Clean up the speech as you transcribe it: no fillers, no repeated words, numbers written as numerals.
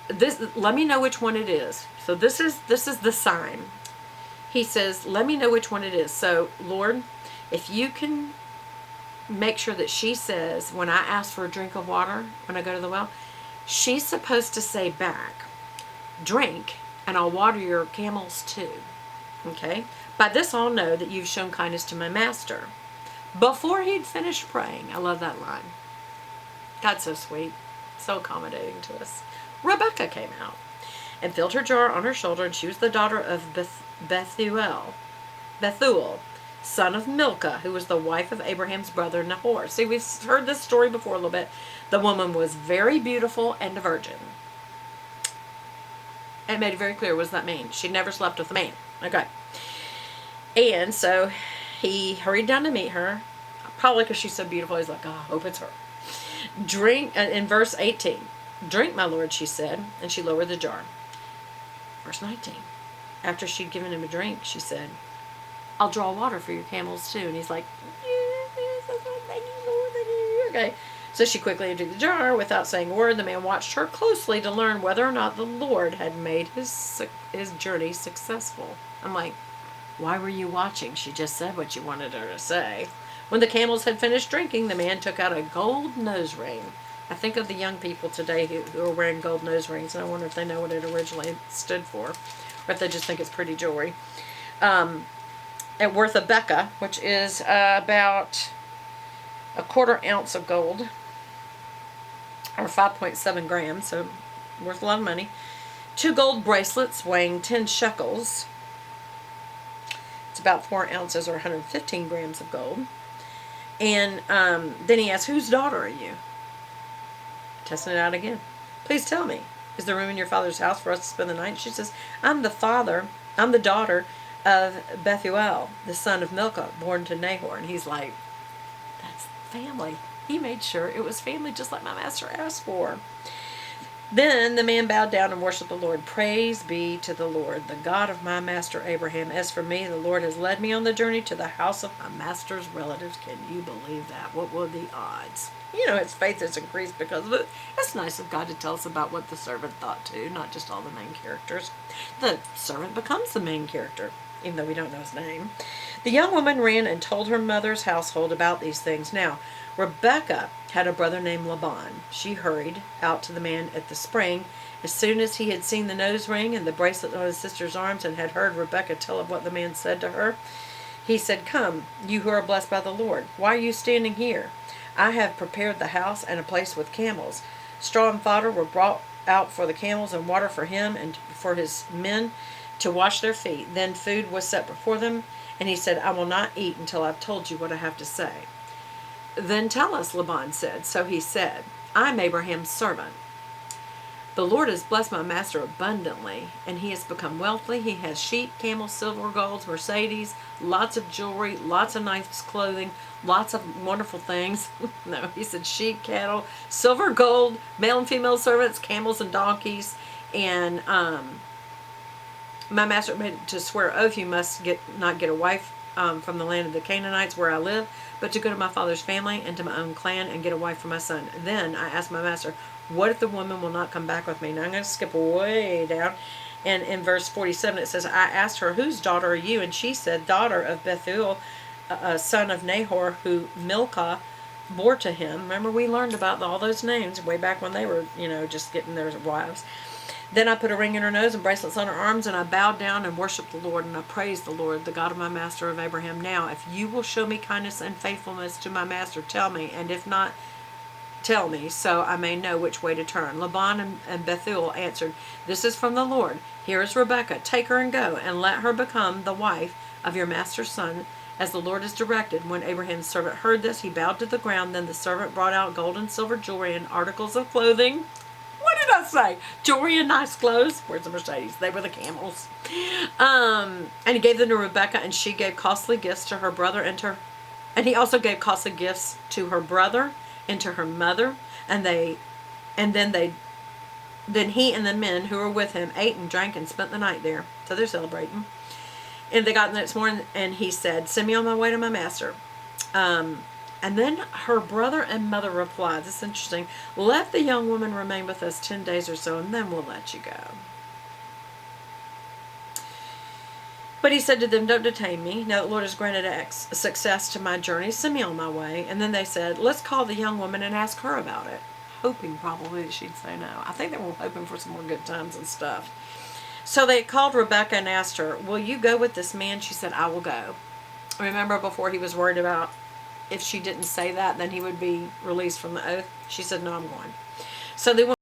this, let me know which one it is. So this is the sign. He says, let me know which one it is. So, Lord, if you can make sure that she says, when I ask for a drink of water, when I go to the well, she's supposed to say back, drink, and I'll water your camels too. Okay? By this I'll know that you've shown kindness to my master. Before he'd finished praying. I love that line. God's so sweet. So accommodating to us. Rebecca came out and filled her jar on her shoulder, and she was the daughter of Bethuel, son of Milcah, who was the wife of Abraham's brother Nahor. See, we've heard this story before a little bit. The woman was very beautiful and a virgin. It made it very clear, what does that mean? She never slept with a man. Okay. And so he hurried down to meet her, probably because she's so beautiful. He's like, oh, I hope it's her. Drink, in verse 18, drink, my lord, she said, and she lowered the jar. Verse 19, after she'd given him a drink, she said, I'll draw water for your camels too. And he's like, yes, thank you, Lord, thank you. Okay. So she quickly emptied the jar. Without saying a word, the man watched her closely to learn whether or not the Lord had made his journey successful. I'm like, why were you watching? She just said what you wanted her to say. When the camels had finished drinking, the man took out a gold nose ring. I think of the young people today who are wearing gold nose rings, and I wonder if they know what it originally stood for, or if they just think it's pretty jewelry. At worth a becca, which is about a quarter ounce of gold, or 5.7 grams, so worth a lot of money. 2 gold bracelets weighing 10 shekels. It's about 4 ounces or 115 grams of gold. And then he asks, whose daughter are you? Testing it out again. Please tell me, is there room in your father's house for us to spend the night? She says, I'm the daughter of Bethuel, the son of Milcah, born to Nahor. And he's like, that's family. He made sure it was family, just like my master asked for. Then the man bowed down and worshipped the Lord. Praise be to the Lord, the God of my master Abraham. As for me, the Lord has led me on the journey to the house of my master's relatives. Can you believe that? What were the odds? You know, his faith has increased because of it. It's nice of God to tell us about what the servant thought too, not just all the main characters. The servant becomes the main character, even though we don't know his name. The young woman ran and told her mother's household about these things. Now, Rebecca had a brother named Laban. She hurried out to the man at the spring. As soon as he had seen the nose ring and the bracelet on his sister's arms and had heard Rebecca tell of what the man said to her, he said, come, you who are blessed by the Lord. Why are you standing here? I have prepared the house and a place with camels. Straw and fodder were brought out for the camels, and water for him and for his men to wash their feet. Then food was set before them, and he said, I will not eat until I've told you what I have to say. Then tell us, Laban said. So he said, I'm Abraham's servant. The Lord has blessed my master abundantly, and he has become wealthy. He has sheep, camels, silver, golds, Mercedes, lots of jewelry, lots of nice clothing, lots of wonderful things. No, he said sheep, cattle, silver, gold, male and female servants, camels and donkeys. And my master made to swear oath, you must not get a wife from the land of the Canaanites where I live, but to go to my father's family and to my own clan and get a wife for my son. Then I asked my master, what if the woman will not come back with me? Now I'm going to skip way down. And in verse 47 it says, I asked her, whose daughter are you? And she said, daughter of Bethuel, son of Nahor, who Milcah bore to him. Remember, we learned about all those names way back when they were, just getting their wives. Then I put a ring in her nose and bracelets on her arms, and I bowed down and worshipped the Lord, and I praised the Lord, the God of my master of Abraham. Now, if you will show me kindness and faithfulness to my master, tell me, and if not, tell me, so I may know which way to turn. Laban and Bethuel answered, this is from the Lord. Here is Rebekah. Take her and go, and let her become the wife of your master's son, as the Lord has directed. When Abraham's servant heard this, he bowed to the ground. Then the servant brought out gold and silver jewelry and articles of clothing. What did I say? Jewelry and nice clothes. Where's the Mercedes? They were the camels. And he gave them to Rebekah, and she gave costly gifts to her brother and he also gave costly gifts to her brother and to her mother. And then he and the men who were with him ate and drank and spent the night there. So they're celebrating. And they got the next morning, and he said, send me on my way to my master. And then her brother and mother replied, this is interesting, let the young woman remain with us 10 days or so, and then we'll let you go. But he said to them, don't detain me. Now the Lord has granted success to my journey. Send me on my way. And then they said, let's call the young woman and ask her about it. Hoping probably that she'd say no. I think they were hoping for some more good times and stuff. So they called Rebecca and asked her, will you go with this man? She said, I will go. Remember before he was worried about if she didn't say that, then he would be released from the oath? She said, no, I'm going. So they went